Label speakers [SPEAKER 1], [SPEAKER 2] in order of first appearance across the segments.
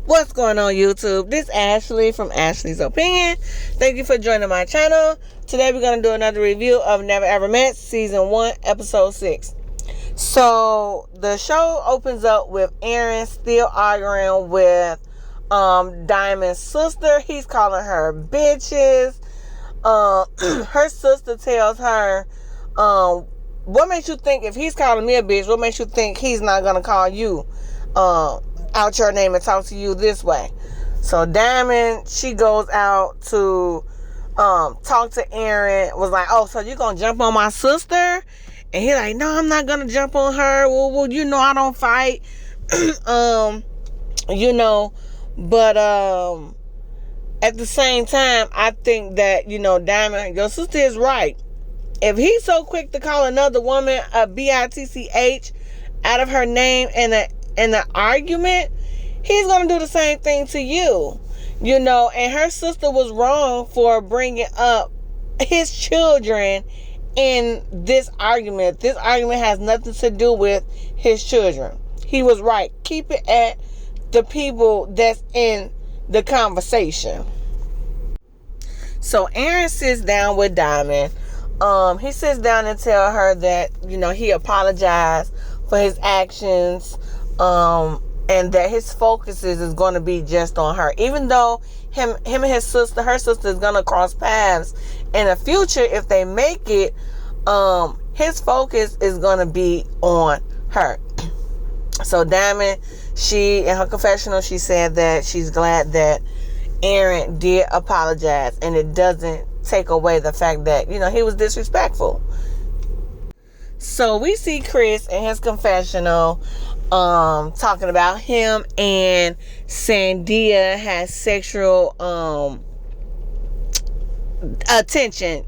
[SPEAKER 1] What's going on, YouTube? This is Ashley from Ashley's Opinion. Thank you for joining my channel. Today we're going to do another review of Never Ever Met Season 1, Episode 6. So, the show opens up with Aaron still arguing with Diamond's sister. He's calling her bitches. Her sister tells her, what makes you think if he's calling me a bitch, what makes you think he's not going to call you out your name and talk to you this way? So Diamond, she goes out to talk to Aaron, was like, oh, so you gonna jump on my sister? And he like, no, I'm not gonna jump on her. Well, you know I don't fight. But at the same time, I think that, Diamond, your sister is right. If he's so quick to call another woman a bitch out of her name in an argument, he's going to do the same thing to you. And her sister was wrong for bringing up his children in this argument. This argument has nothing to do with his children. He was right. Keep it at the people that's in the conversation. So Aaron sits down with Diamond. He sits down and tell her that, he apologized for his actions, and that his focus is going to be just on her. Even though him and her sister is going to cross paths in the future if they make it, his focus is going to be on her. So Diamond, in her confessional, she said that she's glad that Aaron did apologize, and it doesn't take away the fact that, he was disrespectful. So we see Chris in his confessional talking about him and Sandia has sexual attention,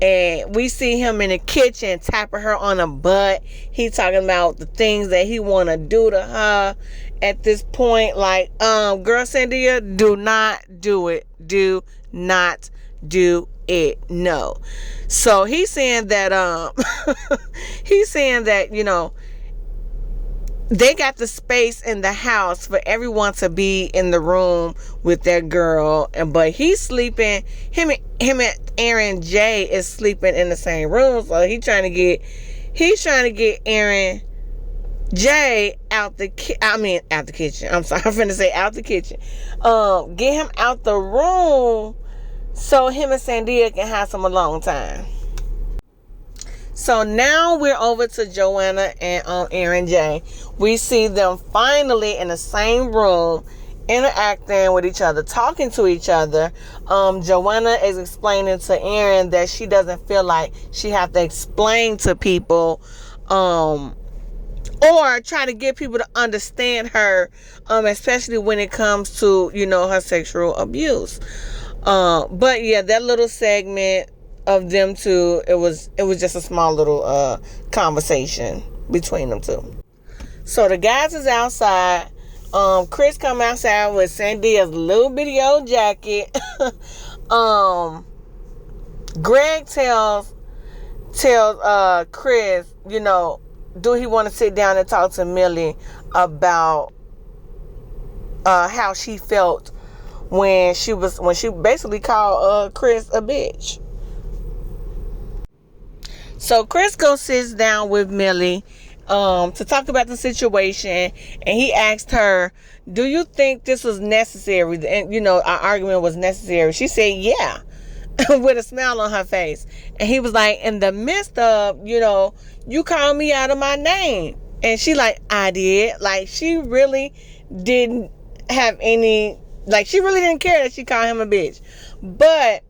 [SPEAKER 1] and we see him in the kitchen tapping her on the butt. He talking about the things that he want to do to her at this point. Like, girl, Sandia, do not do it. Do not do it. No. So he's saying that they got the space in the house for everyone to be in the room with their girl, but he's sleeping. Him and Aaron J is sleeping in the same room, so he's trying to get Aaron J out the kitchen. I'm sorry, I'm finna say out the kitchen. Get him out the room so him and Sandia can have some alone time. So now we're over to Joanna and Aaron J. We see them finally in the same room, interacting with each other, talking to each other. Joanna is explaining to Aaron that she doesn't feel like she have to explain to people, or try to get people to understand her, especially when it comes to, her sexual abuse. But yeah, that little segment of them two, it was just a small little conversation between them two. So the guys is outside. Chris come outside with Sandia's little bitty old jacket. Greg tells Chris, do he want to sit down and talk to Millie about how she felt when she basically called Chris a bitch. So Chris goes sits down with Millie to talk about the situation, and he asked her, do you think this was necessary? And our argument was necessary. She said yeah, with a smile on her face. And he was like, in the midst of, you called me out of my name. And she like, I did. Like, she really didn't have any, like, she really didn't care that she called him a bitch. But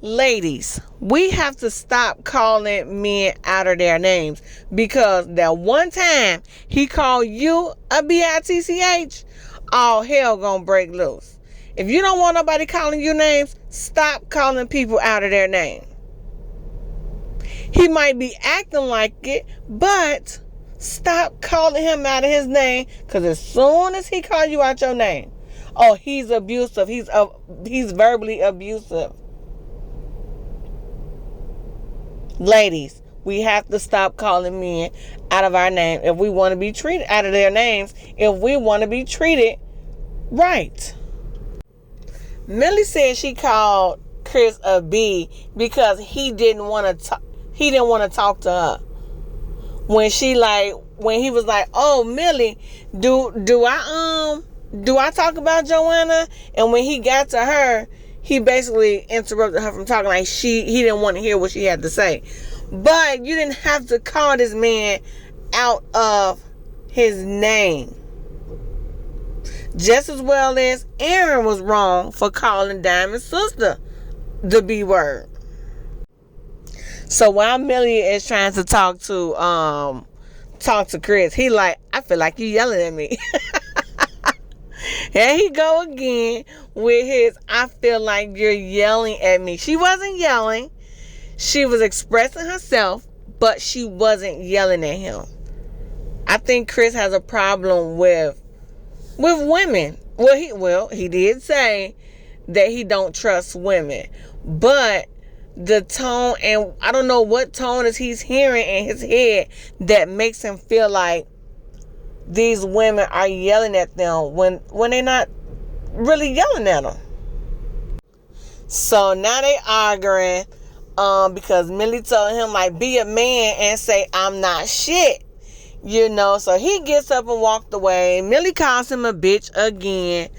[SPEAKER 1] ladies, we have to stop calling men out of their names, because that one time he called you a bitch, all hell gonna break loose. If you don't want nobody calling you names, stop calling people out of their name. He might be acting like it, but stop calling him out of his name, because as soon as he call you out your name, oh, he's abusive, he's verbally abusive. Ladies, we have to stop calling men out of our name if we want to be treated out of their names. If we want to be treated Right. Millie said she called Chris a B because he didn't want to. He didn't want to talk to her. When he was like, "Oh, Millie, do I talk about Joanna?" And when he got to her, he basically interrupted her from talking. Like he didn't want to hear what she had to say. But you didn't have to call this man out of his name. Just as well as Aaron was wrong for calling Diamond's sister the B word. So while Millie is trying to talk to Chris, he like, I feel like you yelling at me. Here he go again with his, I feel like you're yelling at me. She wasn't yelling. She was expressing herself, but she wasn't yelling at him. I think Chris has a problem with women. Well, he did say that he don't trust women, but the tone, and I don't know what tone is he's hearing in his head that makes him feel like these women are yelling at them when they're not really yelling at them. So now they arguing because Millie told him, like, be a man and say I'm not shit. So he gets up and walked away. Millie calls him a bitch again.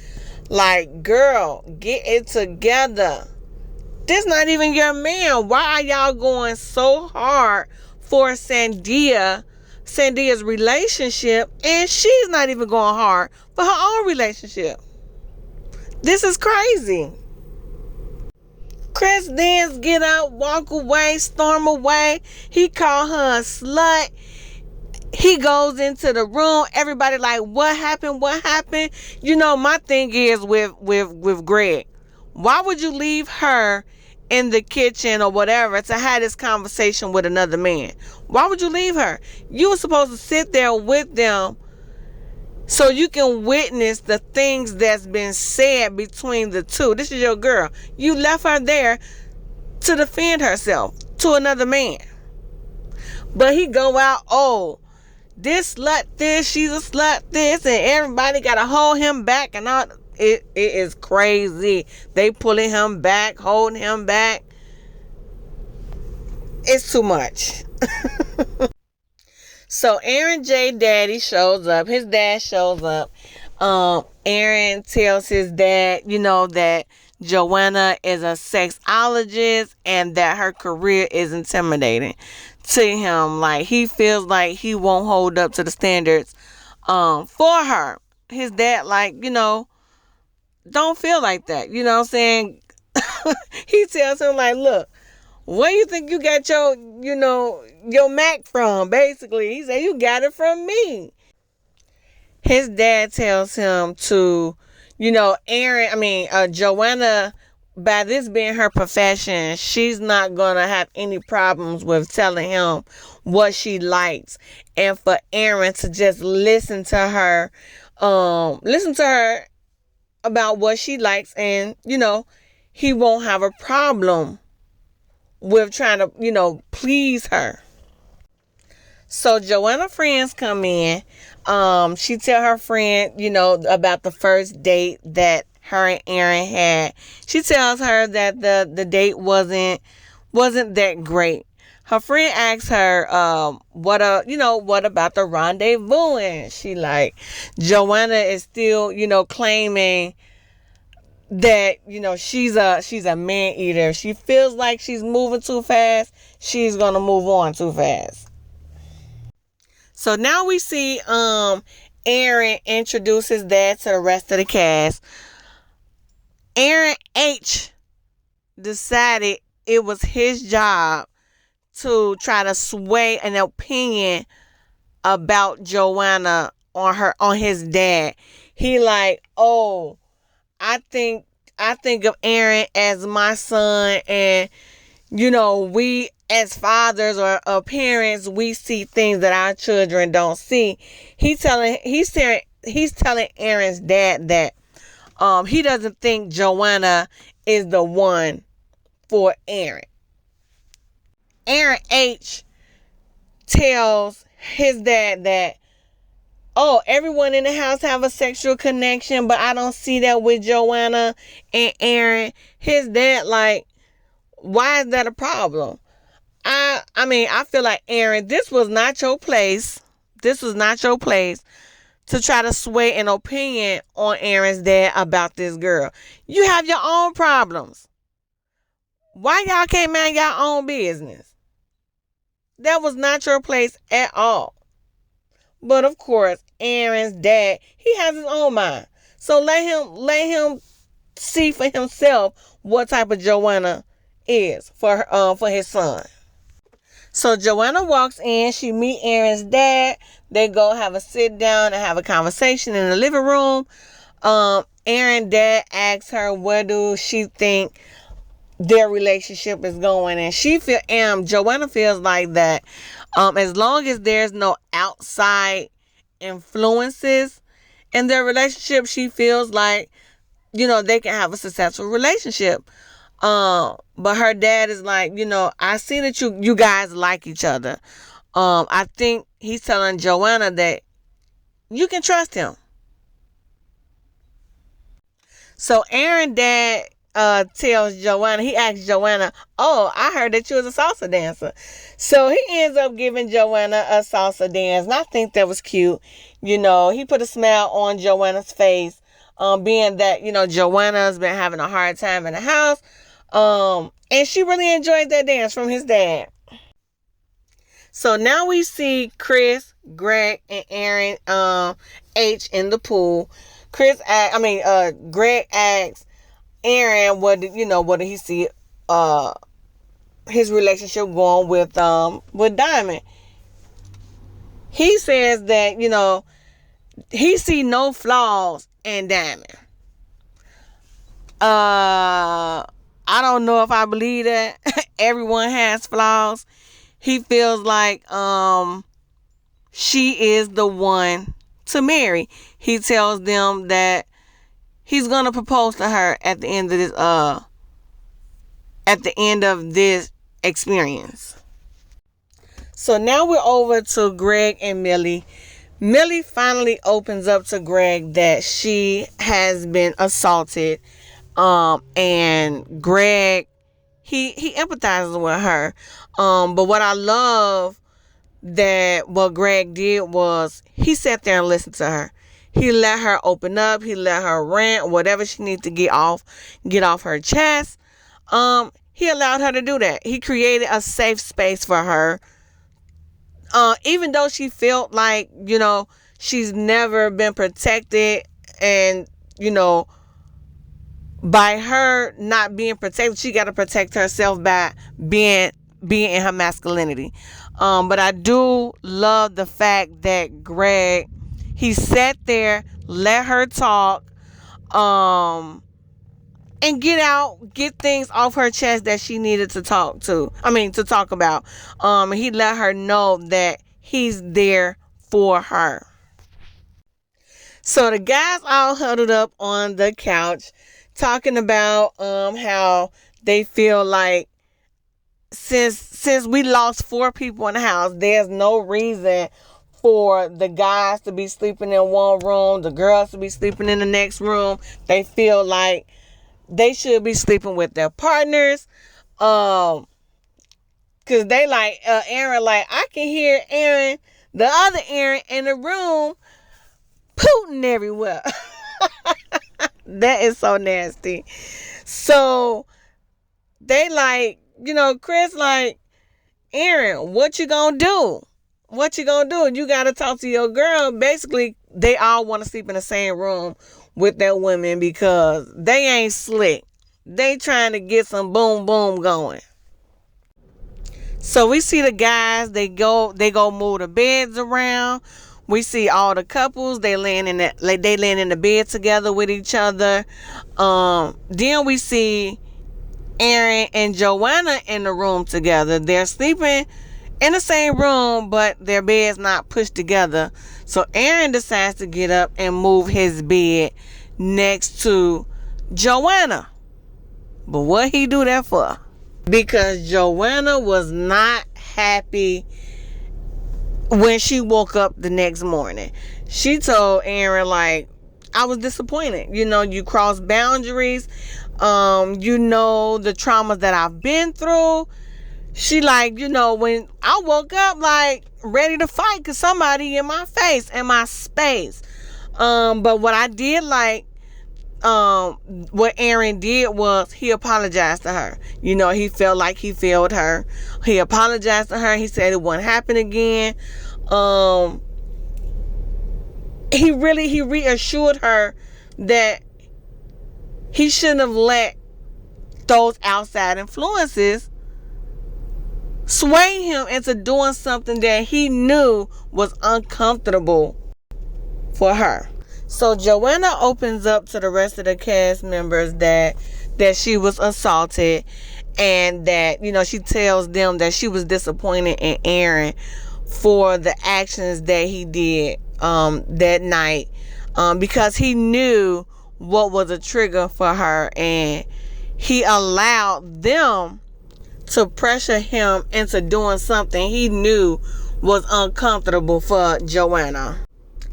[SPEAKER 1] Like, girl, get it together. This not even your man. Why are y'all going so hard for Sandia's relationship, and she's not even going hard for her own relationship? This is crazy. Chris then get up, walk away, storm away. He called her a slut. He goes into the room. Everybody like, what happened? What happened? My thing is with Greg. Why would you leave her in the kitchen or whatever to have this conversation with another man? Why would you leave her? You were supposed to sit there with them so you can witness the things that's been said between the two. This is your girl. You left her there to defend herself to another man. But he go out, oh, this slut this, she's a slut this, and everybody gotta hold him back and all. It is crazy. They pulling him back, holding him back. It's too much. So Aaron J. daddy shows up. His dad shows up. Aaron tells his dad, that Joanna is a sexologist and that her career is intimidating to him. Like, he feels like he won't hold up to the standards for her. His dad, like, don't feel like that. You know what I'm saying? He tells him, like, look, where you think you got your Mac from? Basically, he said, you got it from me. His dad tells him to, Joanna, by this being her profession, she's not going to have any problems with telling him what she likes. And for Aaron to just listen to her about what she likes, and, he won't have a problem with trying to, please her. So Joanna's friends come in. She tell her friend, about the first date that her and Aaron had. She tells her that the date wasn't that great. Her friend asks her, what about the rendezvous? And she like, Joanna is still, claiming that, she's a man eater. She feels like she's moving too fast. She's gonna move on too fast. So now we see Aaron introduce his dad to the rest of the cast. Aaron H decided it was his job to try to sway an opinion about Joanna on his dad. He like, oh, I think of Aaron as my son, and we as fathers or parents, we see things that our children don't see. He's telling Aaron's dad that he doesn't think Joanna is the one for Aaron. Aaron H tells his dad that oh, everyone in the house have a sexual connection, but I don't see that with Joanna and Aaron. His dad, like, why is that a problem? I mean, I feel like, Aaron, this was not your place. This was not your place to try to sway an opinion on Aaron's dad about this girl. You have your own problems. Why y'all can't mind your own business? That was not your place at all. But of course, Aaron's dad, he has his own mind. So let him see for himself what type of Joanna is for his son. So Joanna walks in, she meet Aaron's dad. They go have a sit down and have a conversation in the living room. Aaron's dad asks her where do she think their relationship is going, and Joanna feels like that as long as there's no outside influences in their relationship, she feels like, they can have a successful relationship. But her dad is like, I see that you guys like each other. I think he's telling Joanna that you can trust him. So Aaron dad tells Joanna, he asks Joanna, oh, I heard that you was a salsa dancer. So he ends up giving Joanna a salsa dance. And I think that was cute. He put a smile on Joanna's face, being that, Joanna's been having a hard time in the house. And she really enjoyed that dance from his dad. So now we see Chris, Greg, and Aaron H in the pool. Greg asks Aaron what did he see his relationship going with Diamond. He says that, he see no flaws in Diamond. I don't know if I believe that. Everyone has flaws. He feels like she is the one to marry. He tells them that he's gonna propose to her at the end of this experience. So now we're over to Greg and Millie. Millie finally opens up to Greg that she has been assaulted. And Greg, he empathizes with her. But what I love that what Greg did was he sat there and listened to her. He let her open up. He let her rant, whatever she needs to get off her chest. He allowed her to do that. He created a safe space for her. Even though she felt like, she's never been protected, and, by her not being protected, she got to protect herself by being in her masculinity. But I do love the fact that Greg, he sat there, let her talk, and get things off her chest that she needed to talk about. He let her know that he's there for her. So the guys all huddled up on the couch, talking about how they feel like since we lost 4 people in the house, there's no reason for the guys to be sleeping in one room, the girls to be sleeping in the next room. They feel like they should be sleeping with their partners. Cause they like Aaron, like I can hear Aaron, the other Aaron, in the room pooting everywhere. That is so nasty. So they like, Chris like, Aaron, what you gonna do? What you gonna do? You gotta talk to your girl. Basically, they all want to sleep in the same room with their women because they ain't slick. They trying to get some boom boom going. So we see the guys, they go move the beds around. We see all the couples, they laying in the bed together with each other. Then we see Aaron and Joanna in the room together. They're sleeping in the same room, but their bed's not pushed together. So Aaron decides to get up and move his bed next to Joanna. But what he do that for? Because Joanna was not happy when she woke up the next morning. she told Aaron, like, I was disappointed. You crossed boundaries. The traumas that I've been through. She like, when I woke up, like, ready to fight because somebody in my face, in my space. But what I did like, what Aaron did was he apologized to her. He felt like he failed her. He apologized to her. He said it wouldn't happen again. He reassured her that he shouldn't have let those outside influences sway him into doing something that he knew was uncomfortable for her. So Joanna opens up to the rest of the cast members that she was assaulted, and that, she tells them that she was disappointed in Aaron for the actions that he did that night, because he knew what was a trigger for her, and he allowed them to pressure him into doing something he knew was uncomfortable for Joanna.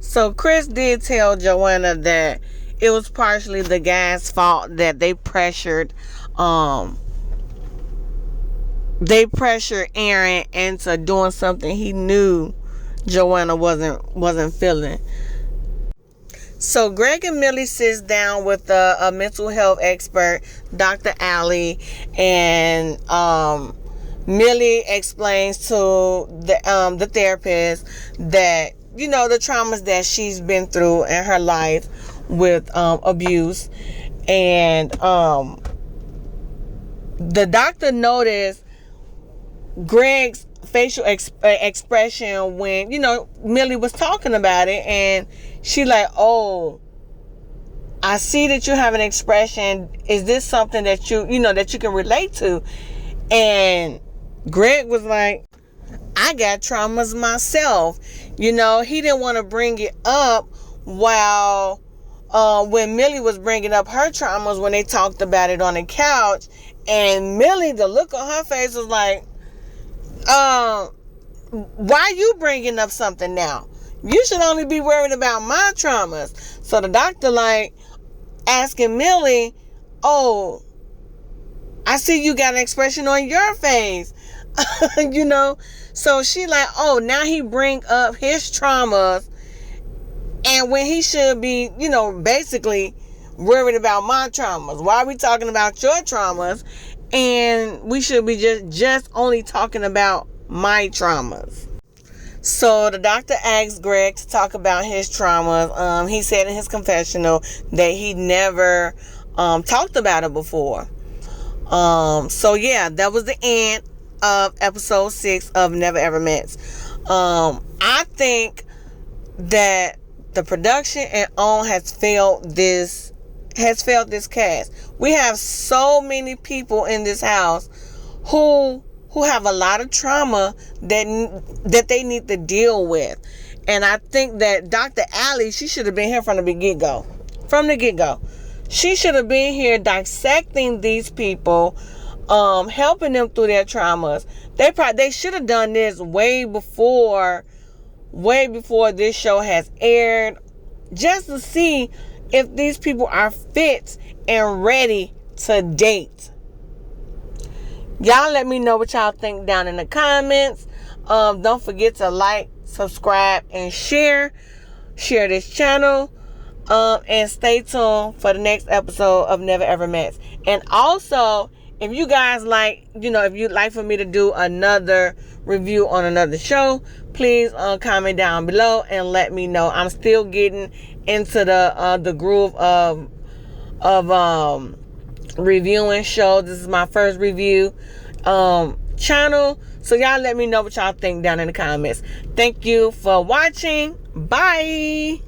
[SPEAKER 1] So Chris did tell Joanna that it was partially the guy's fault that they pressured Aaron into doing something he knew Joanna wasn't feeling. So Greg and Millie sits down with a mental health expert, Dr. Allie, and Millie explains to the therapist that, the traumas that she's been through in her life with abuse. And the doctor noticed Greg's facial expression when, Millie was talking about it, and she like, oh, I see that you have an expression. Is this something that that you can relate to? And Greg was like, I got traumas myself. He didn't want to bring it up while when Millie was bringing up her traumas when they talked about it on the couch. And Millie, the look on her face was like, why are you bringing up something now? You should only be worried about my traumas. So the doctor like asking Millie, oh, I see you got an expression on your face. So she like, oh, now he bring up his traumas, and when he should be, basically worried about my traumas. Why are we talking about your traumas? And we should be just only talking about my traumas. So the doctor asked Greg to talk about his traumas. He said in his confessional that he never talked about it before. So yeah, that was the end of episode 6 of Never Ever Met. I think that the production and OWN has failed this cast. We have so many people in this house who have a lot of trauma that they need to deal with. And I think that Dr. Allie, she should have been here from the get-go. From the get-go. She should have been here dissecting these people, helping them through their traumas. They should have done this way before this show has aired, just to see if these people are fit and ready to date. Y'all let me know what y'all think down in the comments. Don't forget to like, subscribe, and share this channel. And stay tuned for the next episode of Never Ever Met. And also, if you guys like, if you'd like for me to do another review on another show, please comment down below and let me know. I'm still getting into the groove of reviewing shows. This is my first review channel, so y'all let me know what y'all think down in the comments. Thank you for watching. Bye.